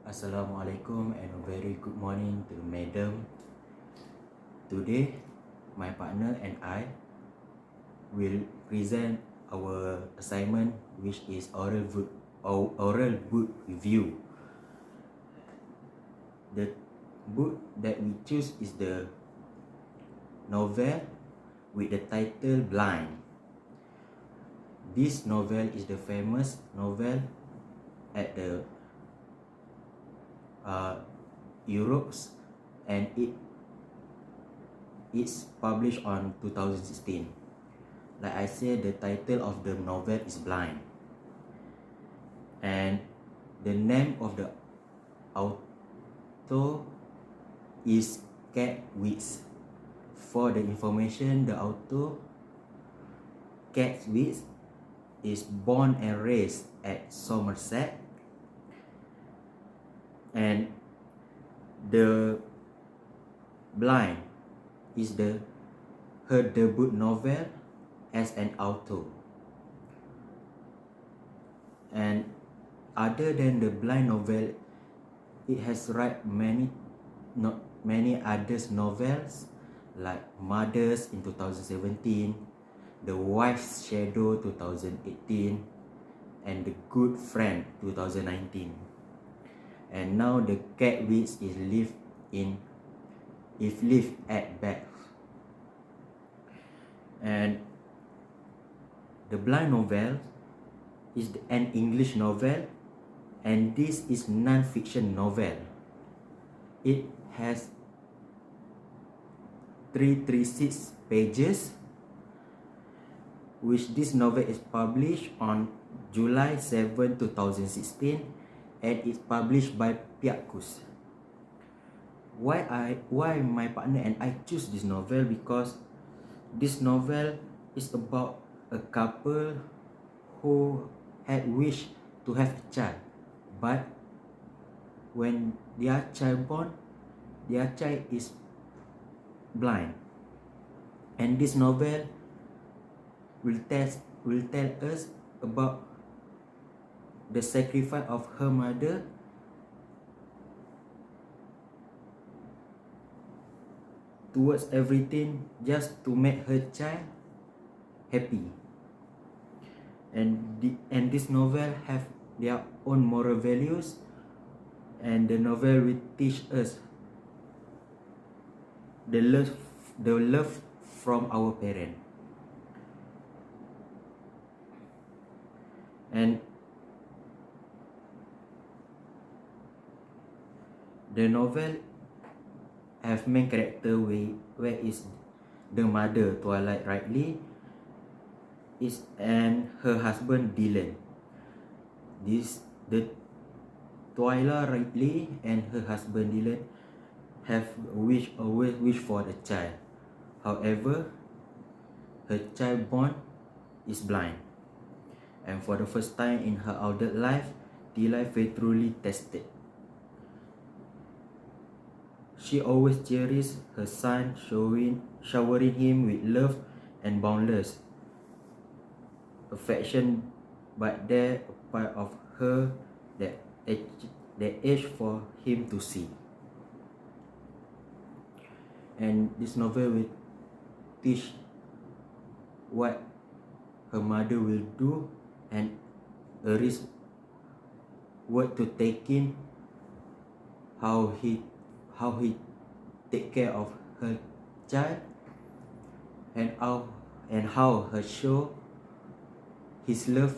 Assalamualaikum and a very good morning to Madam. Today, my partner and I will present our assignment, which is oral book review. The book that we choose is the novel with the title Blind. This novel is the famous novel at the Europe's, and it's published on 2016. Like I said, the title of the novel is Blind, and the name of the author is CATH. For the information, the author CATH is born and raised at Somerset, and the Blind is her debut novel as an author. And other than the Blind novel, it has written many other novels like Mothers in 2017, The Wife's Shadow 2018, and The Good Friend 2019. And now the cat is lived at Bath. And the Blind novel is an English novel, and this is non-fiction novel. It has 336 pages, which this novel is published on July 7, 2016, and it's published by Jfbkt. Why my partner and I choose this novel? Because this novel is about a couple who had wished to have a child, but when their child born, their child is blind. And this novel will tell us about the sacrifice of her mother towards everything just to make her child happy. And this novel have their own moral values, and the novel will teach us the love from our parent. And the novel have main character where is the mother, Twilight Riley, and her husband Dylan. The Twilight Riley and her husband Dylan have always wish for a child. However, her child born is blind, and for the first time in her adult life, Dylan faithfully tested. She always cherished her son, showering him with love and boundless affection, but there a part of her that age for him to see. And this novel will teach what her mother will do, and a risk what to take in, how he take care of her child, and how her show his love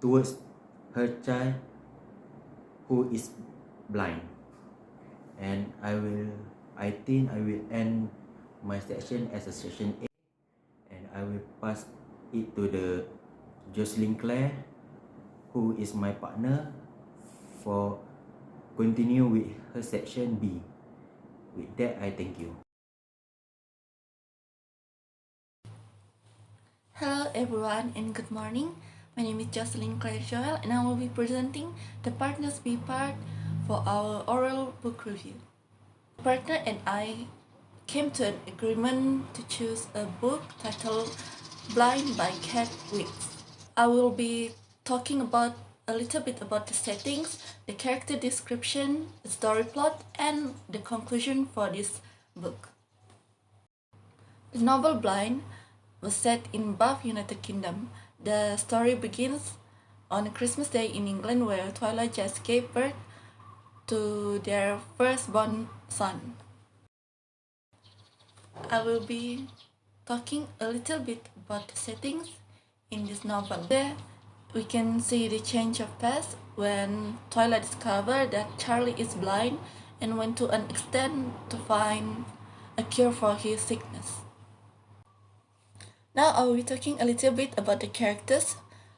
towards her child who is blind. And I think I will end my section as a section A, and I will pass it to the Jocelyn Claire, who is my partner, for continue with her section B. With that, I thank you. Hello everyone and good morning. My name is Jocelyn Claire, and I will be presenting the Partners B part for our oral book review. My partner and I came to an agreement to choose a book titled Blind by CATH. I will be talking about a little bit about the settings, the character description, the story plot, and the conclusion for this book. The novel Blind was set in Bath, United Kingdom. The story begins on a Christmas Day in England where Twilight just gave birth to their firstborn son. I will be talking a little bit about the settings in this novel. There we can see the change of pace when Twilight discovers that Charlie is blind and went to an extent to find a cure for his sickness. Now I will be talking a little bit about the characters.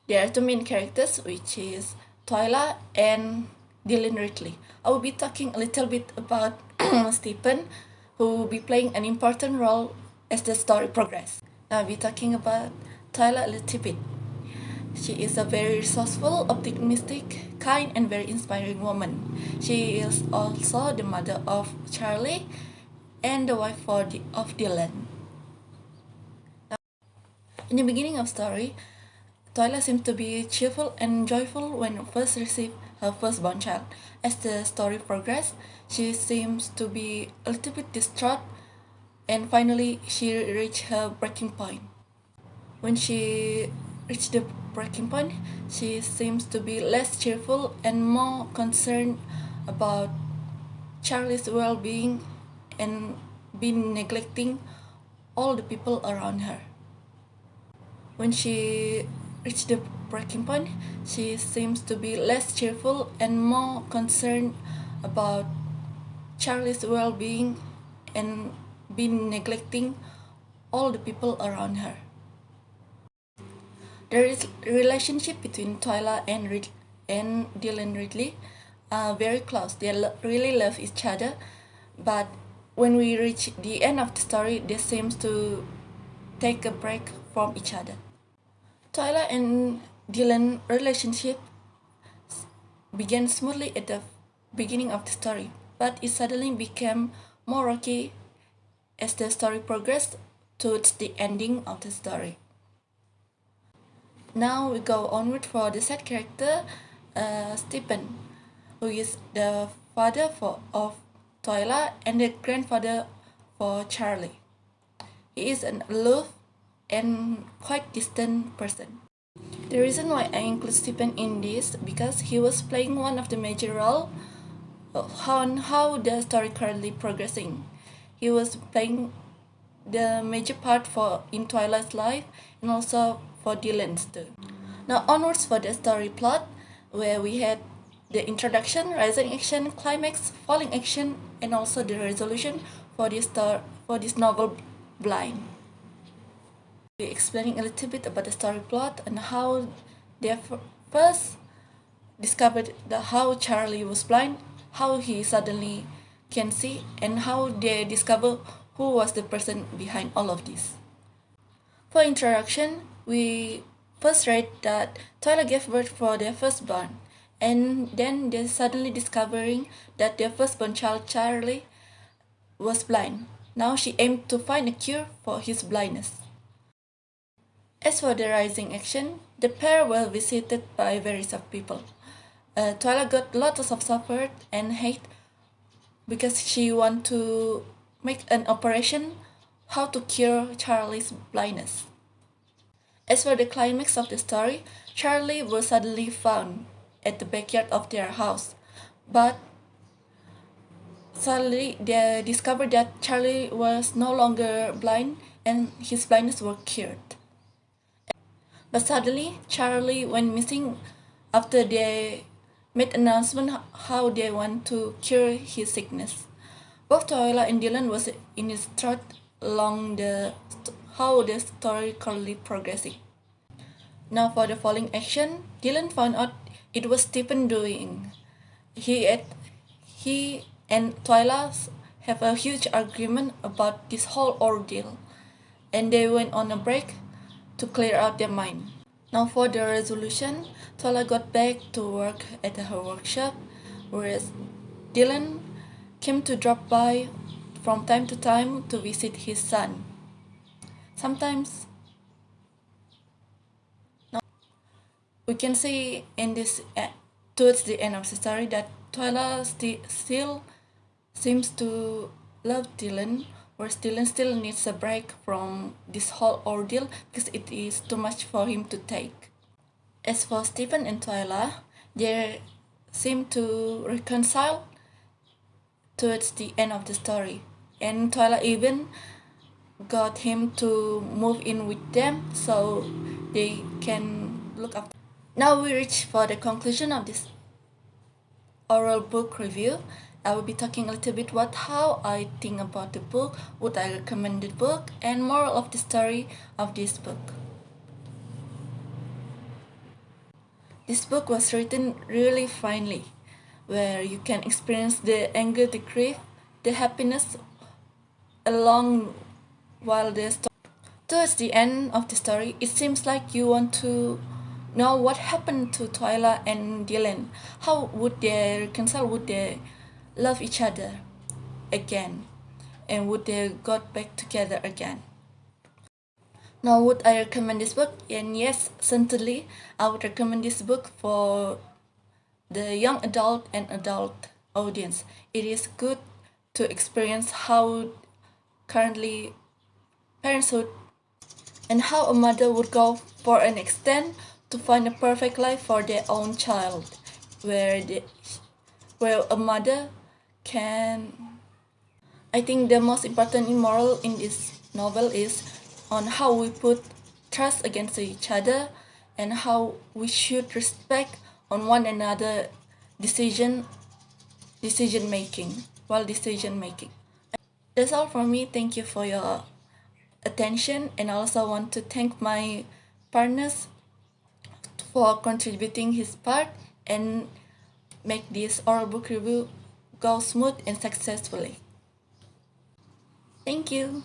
There are two main characters, which is Twilight and Dylan Ridley. I will be talking a little bit about Stephen, who will be playing an important role as the story progresses. Now I'll be talking about Twilight a little bit. She is a very resourceful, optimistic, kind, and very inspiring woman. She is also the mother of Charlie and the wife of Dylan. In the beginning of the story, Twilight seems to be cheerful and joyful when first received her firstborn child. As the story progresses, she seems to be a little bit distraught, and finally she reached her breaking point. When she reached the breaking point, she seems to be less cheerful and more concerned about Charlie's well-being and been neglecting all the people around her. When she reached the breaking point, she seems to be less cheerful and more concerned about Charlie's well-being and been neglecting all the people around her. The relationship between Twilight and Dylan Ridley are very close. They really love each other, but when we reach the end of the story, they seem to take a break from each other. Twilight and Dylan relationship began smoothly at the beginning of the story, but it suddenly became more rocky as the story progressed towards the ending of the story. Now we go onward for the side character, Stephen, who is the father of Twilight and the grandfather for Charlie. He is an aloof and quite distant person. The reason why I include Stephen in this because he was playing one of the major roles on how the story currently progressing. He was playing the major part in Twilight's life and also for Dylan's too. Now onwards for the story plot, where we had the introduction, rising action, climax, falling action, and also the resolution for this novel Blind. We're explaining a little bit about the story plot and how they first discovered how Charlie was blind, how he suddenly can see, and how they discover who was the person behind all of this. For introduction, we first read that Twilight gave birth for their firstborn, and then they suddenly discovering that their firstborn child Charlie was blind. Now she aimed to find a cure for his blindness. As for the rising action, the pair were visited by various of people. Twilight got lots of support and hate because she want to make an operation how to cure Charlie's blindness. As for the climax of the story, Charlie was suddenly found at the backyard of their house, but suddenly they discovered that Charlie was no longer blind and his blindness was cured. But suddenly, Charlie went missing after they made announcement how they want to cure his sickness. Both Twilight and Dylan was in his throat along how the story currently progressing. Now for the falling action, Dylan found out it was Stephen doing. He and Twilight have a huge argument about this whole ordeal, and they went on a break to clear out their mind. Now for the resolution, Twilight got back to work at her workshop, whereas Dylan came to drop by from time to time to visit his son. Sometimes we can see in this towards the end of the story that Twyla still seems to love Dylan, whereas Dylan still needs a break from this whole ordeal because it is too much for him to take. As for Stephen and Twyla, they seem to reconcile towards the end of the story, and Twyla even got him to move in with them so they can look after. Now we reach for the conclusion of this oral book review. I will be talking a little bit about how I think about the book, would I recommend the book, and moral of the story of this book. This book was written really finely, where you can experience the anger, the grief, the happiness along while the story. Towards the end of the story, it seems like you want to know what happened to Twyla and Dylan. How would they reconcile? Would they love each other again? And would they got back together again? Now, would I recommend this book? And yes, certainly, I would recommend this book for the young adult and adult audience. It is good to experience how currently parenthood and how a mother would go for an extent to find a perfect life for their own child, where a mother can. I think the most important moral in this novel is on how we put trust against each other and how we should respect on one another decision making while decision making. That's all from me. Thank you for your attention, and I also want to thank my partners for contributing his part and make this oral book review go smooth and successfully. Thank you.